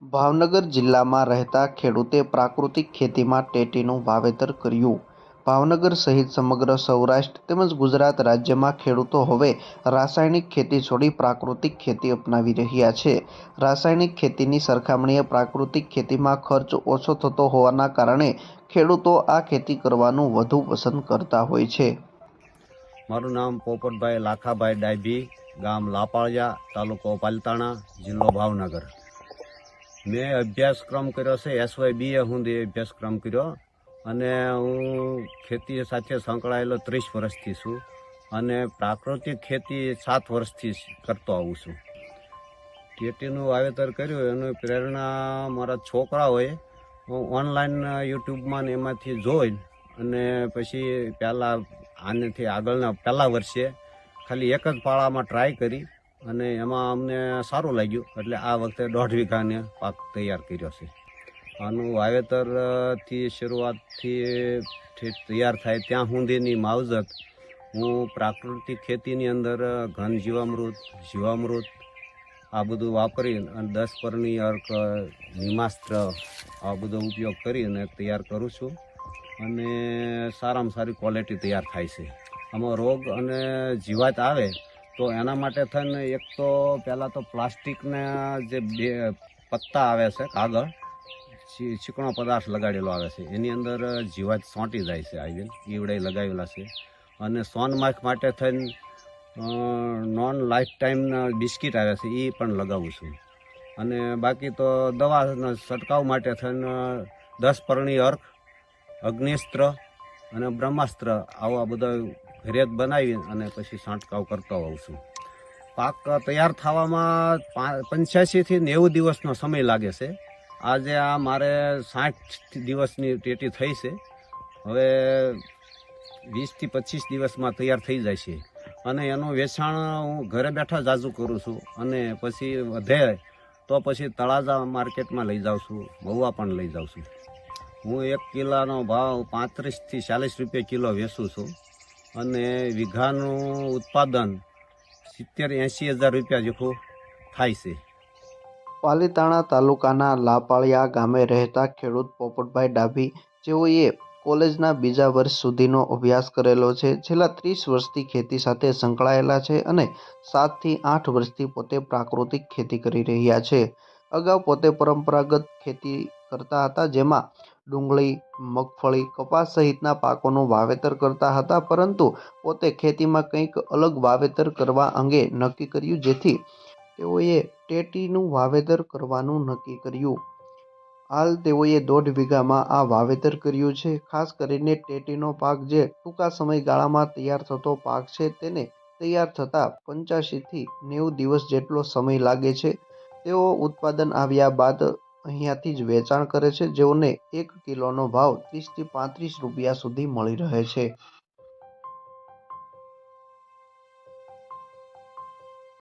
ભાવનગર જિલ્લામાં રહેતા ખેડૂતે પ્રાકૃતિક ખેતીમાં ટેટીનું વાવેતર કર્યું. ભાવનગર સહિત સમગ્ર સૌરાષ્ટ્ર તેમજ ગુજરાત રાજ્યમાં ખેડૂતો હવે રાસાયણિક ખેતી છોડી પ્રાકૃતિક ખેતી અપનાવી રહ્યા છે. રાસાયણિક ખેતીની સરખામણીએ પ્રાકૃતિક ખેતીમાં ખર્ચ ઓછો થતો હોવાના કારણે ખેડૂતો આ ખેતી કરવાનું વધુ પસંદ કરતા હોય છે. મારું નામ પોપટભાઈ લાખાભાઈ ડાયભી, ગામ લાપાળિયા, તાલુકો પાલિતાણા, જિલ્લો ભાવનગર. મેં અભ્યાસક્રમ કર્યો છે SYBA સુધી અભ્યાસક્રમ કર્યો અને હું ખેતી સાથે સંકળાયેલો 30 વર્ષથી છું અને પ્રાકૃતિક ખેતી 7 વર્ષથી કરતો આવું છું. ટેટીનું વાવેતર કર્યું એની પ્રેરણા મારા છોકરાઓએ ઓનલાઈન યુટ્યુબમાં ને એમાંથી જોઈ અને પછી પહેલાં આનેથી આગળના પહેલા વર્ષે ખાલી એક જ પાળામાં ટ્રાય કરી અને એમાં અમને સારું લાગ્યું એટલે આ વખતે 1.5 વીઘાને પાક તૈયાર કર્યો છે. આનું વાવેતરથી શરૂઆતથી તૈયાર થાય ત્યાં સુધીની માવજત હું પ્રાકૃતિક ખેતીની અંદર ઘન જીવામૃત આ બધું વાપરી અને 10 પરની અર્ક નિમાસ્ત્ર આ બધો ઉપયોગ કરીને તૈયાર કરું છું અને સારામાં સારી ક્વોલિટી તૈયાર થાય છે. આમાં રોગ અને જીવાત આવે તો એના માટે થઈને એક તો પહેલાં તો પ્લાસ્ટિકના જે બે પત્તા આવે છે, કાગળ ચીકણો પદાર્થ લગાડેલો આવે છે, એની અંદર જીવાત સોંટી જાય છે. આવીને ઈવડે લગાવેલા છે અને સોનમાખ માટે થઈને નોન લાઈફ ટાઈમના બિસ્કિટ આવે છે એ પણ લગાવું છું અને બાકી તો દવાના છંટકાવ માટે થઈને 10 પરણી અર્ક, અગ્નિસ્ત્ર અને બ્રહ્માસ્ત્ર આવા બધા ઘરે જ બનાવી અને પછી છંટકાવ કરતો હોઉં છું. પાક તૈયાર થવામાં 85 થી 90 દિવસનો સમય લાગે છે. આજે આ મારે 60 દિવસની ટેટી થઈ છે. હવે 20 થી 25 દિવસમાં તૈયાર થઈ જાય છે અને એનું વેચાણ હું ઘરે બેઠા જાજુ કરું છું અને પછી વધે તો પછી તળાજા માર્કેટમાં લઈ જાઉં છું, મહુવા પણ લઈ જાઉં છું. હું 1 કિલોનો ભાવ 35 થી 40 રૂપિયા કિલો વેચું છું અને વીઘાનું ઉત્પાદન 70-80 હજાર રૂપિયા જેટલું થાય છે. પાલિતાણા તાલુકાના લાપાળિયા ગામે રહેતા ખેડૂત પોપટભાઈ ડાભી, જેઓએ કોલેજના બીજા વર્ષ સુધીનો અભ્યાસ કરેલો છે, છેલ્લા 30 વર્ષથી ખેતી સાથે સંકળાયેલા છે અને 7 થી 8 વર્ષથી પોતે પ્રાકૃતિક ખેતી કરી રહ્યા છે. અગાઉ પોતે પરંપરાગત ખેતી કરતા હતા, જેમાં ડુંગળી, મગફળી, કપાસ સહિતના પાકોનું વાવેતર કરતા હતા, પરંતુ પોતે ખેતીમાં કંઈક અલગ વાવેતર કરવા અંગે નક્કી કર્યું, જેથી તેઓએ ટેટીનું વાવેતર કરવાનું નક્કી કર્યું. હાલ તેઓએ 1.5 વીઘામાં આ વાવેતર કર્યું છે. ખાસ કરીને ટેટીનો પાક જે ટૂંકા સમયગાળામાં તૈયાર થતો પાક છે, તેને તૈયાર થતાં 85 થી 90 દિવસ જેટલો સમય લાગે છે. તેઓ ઉત્પાદન આવ્યા બાદ અહીંયાથી જ વેચાણ કરે છે, જેઓને 1 કિલોનો ભાવ 30 થી 35 રૂપિયા સુધી મળી રહે છે.